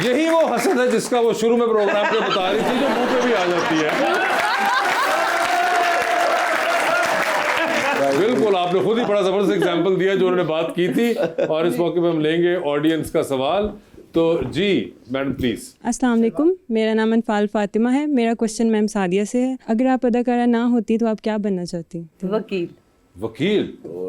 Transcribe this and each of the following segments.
यही वो हसद है जिसका वो शुरू में प्रोग्राम पे बता रही थी, जो मुंह पे भी आ जाती है। बिल्कुल, आपने खुद ही बड़ा जबरदस्त एग्जांपल दिया जो उन्होंने बात की थी। और इस मौके पे हम लेंगे ऑडियंस का सवाल। तो जी मैडम प्लीज। अस्सलाम वालेकुम, मेरा नाम अनफाल फातिमा है। मेरा क्वेश्चन मैम सादिया से है। अगर आप अदाकारा ना होती तो आप क्या बनना चाहती? वकील। वकील?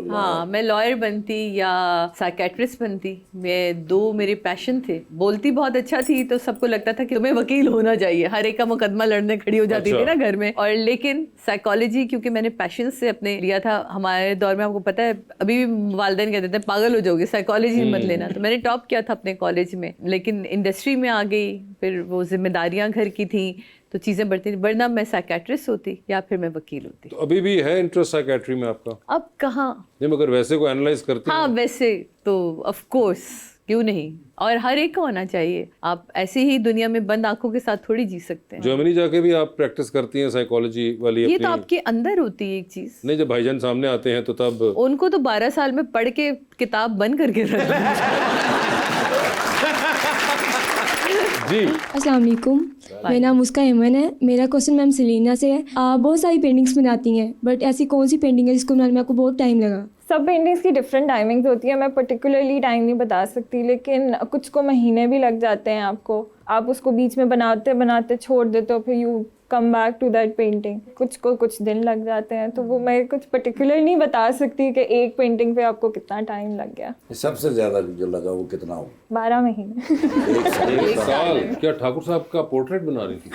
हाँ, मैं लॉयर बनती या साइकेट्रिस्ट बनती। मैं दो मेरे पैशन थे। बोलती बहुत अच्छा थी तो सबको लगता था कि तुम्हें वकील होना चाहिए, हर एक का मुकदमा लड़ने खड़ी हो जाती थी ना घर में। और लेकिन साइकोलॉजी क्योंकि मैंने पैशन से अपने लिया था। हमारे दौर में आपको पता है अभी भी वालिदैन कहते थे पागल हो जाओगे, साइकोलॉजी मत लेना। तो मैंने टॉप किया था अपने कॉलेज में, लेकिन इंडस्ट्री में आ गई, फिर वो जिम्मेदारियां घर की थी तो चीज़ें बढ़ती थी। वरना मैं साइकेट्रिस्ट होती या फिर मैं वकील होती। तो अभी भी है इंटरेस्ट साइकेट्री में आपका? अब कहाँ। नहीं, मगर वैसे को एनालाइज करते हाँ हैं? वैसे तो ऑफ कोर्स, क्यों नहीं, और हर एक को होना चाहिए। आप ऐसे ही दुनिया में बंद आंखों के साथ थोड़ी जी सकते हैं। जर्मनी जाके भी आप प्रैक्टिस करती हैं साइकोलॉजी वाली? ये तो आपके अंदर होती है एक चीज। नहीं, जब भाईजान सामने आते हैं तो तब उनको तो 12 साल में पढ़ के किताब बंद करके रख जी। अस्सलाम वालेकुम, मेरा नाम मुस्का अहमद है। मेरा क्वेश्चन मैम सेलिना से है। आप बहुत सारी पेंटिंग्स बनाती हैं, बट ऐसी कौन सी पेंटिंग है जिसको बनाने में आपको बहुत टाइम लगा? सब पेंटिंग्स की डिफरेंट टाइमिंग्स होती है। मैं पर्टिकुलरली टाइम नहीं बता सकती, लेकिन कुछ को महीने भी लग जाते हैं आपको। आप उसको बीच में बनाते बनाते छोड़ देते हो, फिर you come back to that painting. कुछ को कुछ दिन लग जाते हैं, तो वो मैं कुछ पर्टिकुलर नहीं बता सकती कि एक पेंटिंग पे आपको कितना टाइम लग गया। सबसे ज्यादा जो लगा वो कितना हो? 12 महीने। एक साल? क्या ठाकुर साहब का पोर्ट्रेट बना रही थी?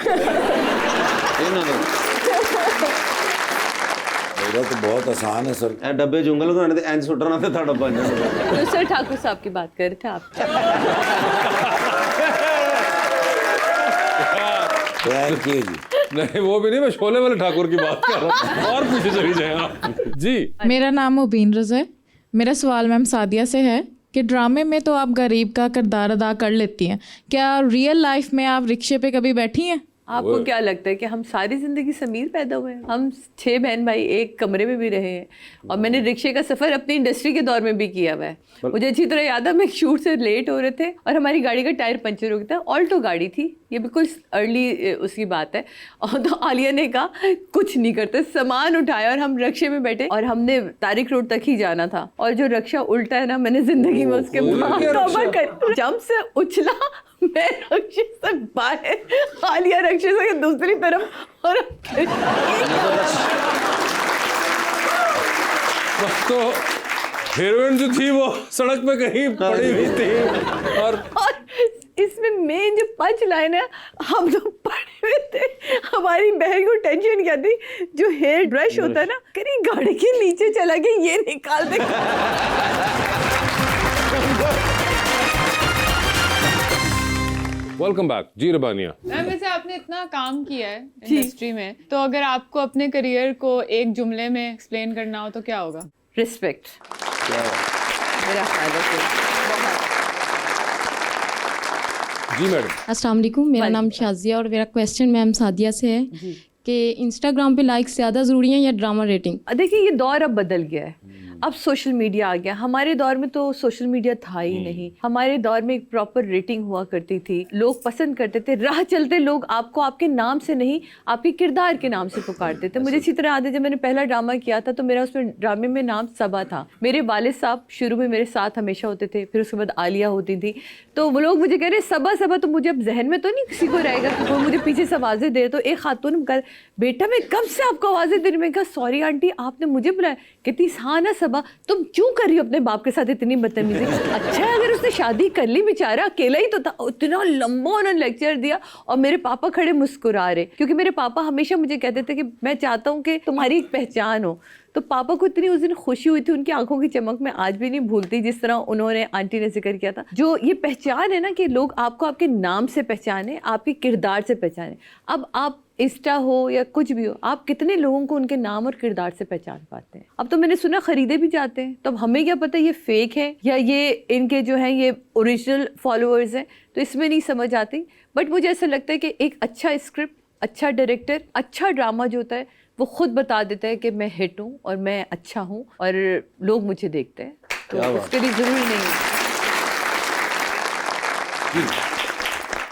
मेरा तो बहुत आसान है सर। डब्बे जुंगल लगाने थे, इंज सुटना था डब्बा। तो सर ठाकुर साहब की बात कर रहे थे आप। थैंक यू जी। नहीं वो भी नहीं, मैं शोले वाले ठाकुर की बात कर रहा हूँ। और पीछे चली जाए आप। जी। मेरा नाम मुबीन रज़ा है। मेरा सवाल मैम सादिया से है कि ड्रामे में तो आप गरीब का किरदार अदा कर लेती हैं, क्या रियल लाइफ में आप रिक्शे पे कभी बैठी हैं? आपको क्या लगता है कि हम सारी जिंदगी से अमीर पैदा हुए हैं? हम 6 बहन भाई एक कमरे में भी रहे हैं, और मैंने रिक्शे का सफर अपनी इंडस्ट्री के दौर में भी किया हुआ है। मुझे अच्छी तरह याद है, हम एक शूट से लेट हो रहे थे और हमारी गाड़ी का टायर पंचर हो गया था। ऑल्टो गाड़ी थी, ये बिल्कुल अर्ली उसकी बात है। और तो आलिया ने कहा कुछ नहीं करते, सामान उठाया और हम रिक्शे में बैठे और हमने तारिक रोड तक ही जाना था। और जो रिक्शा उल्टा है ना, मैंने जिंदगी में उसके जंप से उछला, मैं रक्षे से बाहर, आलिया रक्षे से दूसरी तरफ। और तो हीरोइन जो थी वो सड़क पे कहीं पड़ी हुई थी। और इसमें मेन जो पंच लाइन है, हम तो पड़े हुए थे, हमारी बहन को टेंशन क्या थी, जो हेयर ब्रश होता है ना, कहीं गाड़ी के नीचे चला गया, ये निकाल दे। वेलकम बैक जी रबानिया। मैम वैसे आपने इतना काम किया है इंडस्ट्री में, तो अगर आपको अपने करियर को एक जुमले में एक्सप्लेन करना हो तो क्या होगा? रिस्पेक्ट। मेरा ख्याल है। जी मैडम। अस्सलाम वालेकुम, मेरा नाम शाजिया और मेरा क्वेश्चन मैम सादिया से है कि इंस्टाग्राम पे लाइक्स ज़्यादा ज़रूरी हैं या ड्रामा रेटिंग? देखिए ये दौर अब बदल गया है, अब सोशल मीडिया आ गया। हमारे दौर में तो सोशल मीडिया था ही नहीं। हमारे दौर में एक प्रॉपर रेटिंग हुआ करती थी, लोग पसंद करते थे। राह चलते लोग आपको आपके नाम से नहीं, आपके किरदार के नाम से पुकारते थे। मुझे अच्छी तरह याद है, जब मैंने पहला ड्रामा किया था तो मेरा उसमें ड्रामे में नाम सबा था। मेरे वालिद साहब शुरू में मेरे साथ हमेशा होते थे, फिर उसके बाद आलिया होती थी। तो वो लोग मुझे कह रहे सबा सबा, तो मुझे अब जहन में तो नहीं किसी को रहेगा कि वो मुझे पीछे से आवाज़ें दे। तो एक खातून कर, बेटा मैं कब से आपको आवाज़ें दे रही। मैं कहा सॉरी आंटी, आपने मुझे बुलाया। कहती हाँ ना सबा, तुम क्यों कर रही हो अपने बाप के साथ इतनी बदतमीजी? अच्छा है अगर उसने शादी कर ली, बेचारा अकेला ही तो था। इतना लंबा उन्होंने लेक्चर दिया और मेरे पापा खड़े मुस्कुरा रहे, क्योंकि मेरे पापा हमेशा मुझे कहते थे कि मैं चाहता हूँ कि तुम्हारी एक पहचान हो। तो पापा को इतनी उस दिन खुशी हुई थी, उनकी आंखों की चमक मैं आज भी नहीं भूलती, जिस तरह उन्होंने आंटी ने जिक्र किया था। जो ये पहचान है ना कि लोग आपको आपके नाम से पहचाने, आपके किरदार से पहचाने। अब आप इंस्टा हो या कुछ भी हो, आप कितने लोगों को उनके नाम और किरदार से पहचान पाते हैं? अब तो मैंने सुना खरीदे भी जाते हैं, तो अब हमें क्या पता ये फेक है या ये इनके जो है ये ओरिजिनल फॉलोअर्स हैं, तो इसमें नहीं समझ आती। बट मुझे ऐसा लगता है कि एक अच्छा स्क्रिप्ट, अच्छा डायरेक्टर, अच्छा ड्रामा जो होता है वो खुद बता देता है कि मैं हिट हूँ और मैं अच्छा हूँ और लोग मुझे देखते हैं, तो उसके लिए ज़रूरी नहीं है।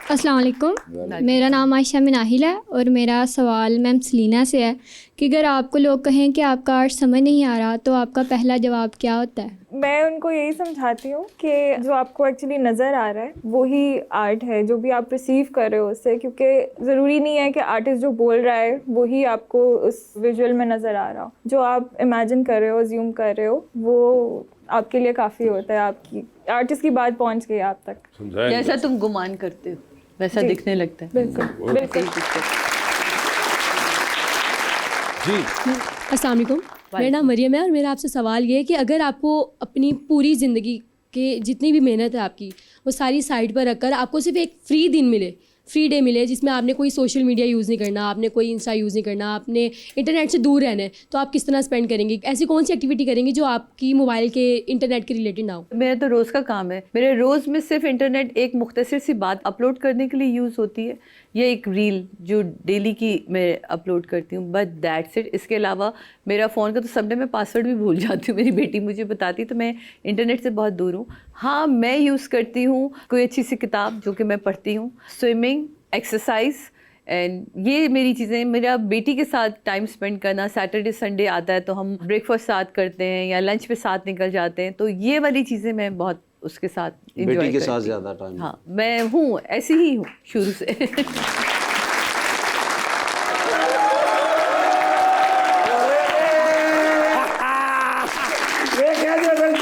अस्सलाम वालेकुम, मेरा नाम आयशा मिनाहिल है और मेरा सवाल मैम सलीना से है कि अगर आपको लोग कहें कि आपका आर्ट समझ नहीं आ रहा तो आपका पहला जवाब क्या होता है? मैं उनको यही समझाती हूँ कि जो आपको एक्चुअली नज़र आ रहा है वही आर्ट है, जो भी आप रिसीव कर रहे हो उससे, क्योंकि ज़रूरी नहीं है कि आर्टिस्ट जो बोल रहा है वही आपको उस विजुअल में नज़र आ रहा हो। जो आप इमेजिन कर रहे हो, अज्यूम कर रहे हो, वो आपके लिए काफ़ी होता है। आपकी आर्टिस्ट की बात पहुँच गई आप तक। जैसा तुम गुमान करते हो वैसा दिखने लगता है। बिल्कुल बिल्कुल। जी अस्सलाम वालेकुम, मेरा नाम मरियम है और मेरा आपसे सवाल ये है कि अगर आपको अपनी पूरी ज़िंदगी के जितनी भी मेहनत है आपकी वो सारी साइड पर रखकर आपको सिर्फ एक फ्री दिन मिले, फ्री डे मिले जिसमें आपने कोई सोशल मीडिया यूज़ नहीं करना, आपने कोई इंस्टा यूज़ नहीं करना, आपने इंटरनेट से दूर रहना है, तो आप किस तरह स्पेंड करेंगे? ऐसी कौन सी एक्टिविटी करेंगे जो आपकी मोबाइल के इंटरनेट के रिलेटेड ना हो? मेरा तो रोज़ का काम है। मेरे रोज़ में सिर्फ इंटरनेट एक मुख्तसर सी बात अपलोड करने के लिए यूज़ होती है, या एक रील जो डेली की मैं अपलोड करती हूँ, बट दैट्स इट। इसके अलावा मेरा फ़ोन का तो समडे मैं पासवर्ड भी भूल जाती हूँ, मेरी बेटी मुझे बताती, तो मैं इंटरनेट से बहुत दूर हूँ। हाँ, मैं यूज़ करती हूँ कोई अच्छी सी किताब जो कि मैं पढ़ती हूँ, स्विमिंग, एक्सरसाइज, एंड ये मेरी चीज़ें। मेरा बेटी के साथ टाइम स्पेंड करना, सैटरडे संडे आता है तो हम ब्रेकफास्ट साथ करते हैं या लंच पे साथ निकल जाते हैं, तो ये वाली चीज़ें मैं बहुत उसके साथ enjoy बेटी के करती साथ हूँ। ज़्यादा टाइम। हाँ, मैं हूँ ऐसी ही हूँ शुरू से।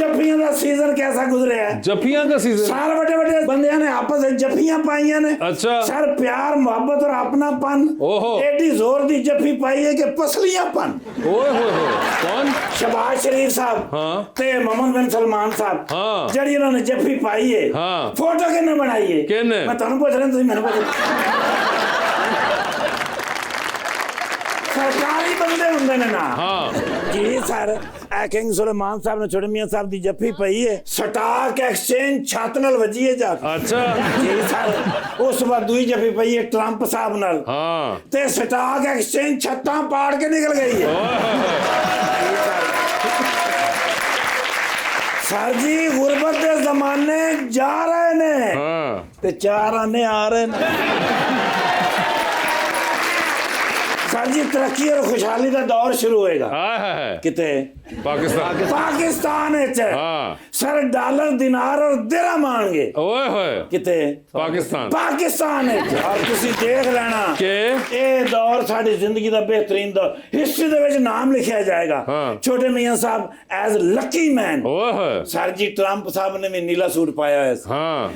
जफियां का सीजन कैसा गुजरे है? जफियां का सीजन। सार बड़े बड़े बंदे ने आपस में जफियां पाइयां ने। अच्छा। सर प्यार मोहब्बत और अपनापन। ओहो। एडी जोर दी जफी पाई है कि पसलियांपन। ओए होए होए, कौन? शहबाज शरीफ साहब हाँ। ते मोहम्मद बिन सलमान साहब। हाँ। जड़ी उन्होंने जफी पाई है। हाँ। फोटो किन्ने बनाई है? किन्ने? मैं तुहानू पूछ रहा हूं, तुसीं मैनू पूछ। सरकारी बंदे हुंदे ने ना। हाँ। जी सर, किंग सुलेमान साहब ने छोटे मियां साहब दी जफी पई है, स्टॉक एक्सचेंज छत नाल वजी है जा। अच्छा। जी सर, उस बाद दूई जफी पई है ट्रंप साहब नाल। हाँ। ते स्टॉक एक्सचेंज छत्तां पाड़ के निकल गई है। सर जी, गुरबत दे जमाने जा रहे ने, हाँ। ते चार आने आ रहे ने। सर जी, तरक्की और खुशहाली का दौर शुरू होएगा। है किते? पाकिस्तान। है। हाँ। सर डॉलर, दिनार और दिरहम आएंगे। ओए होए, किते? पाकिस्तान है। और तुसी देख लेना के ये दौर साडी जिंदगी दा बेहतरीन दौर, हिस्ट्री दे विच नाम लिखिया जाएगा। हाँ। छोटे मियां साहब एज लकी मैन। ओए होए। सर जी, ट्रंप साहब ने भी नीला सूट पाया है। हाँ।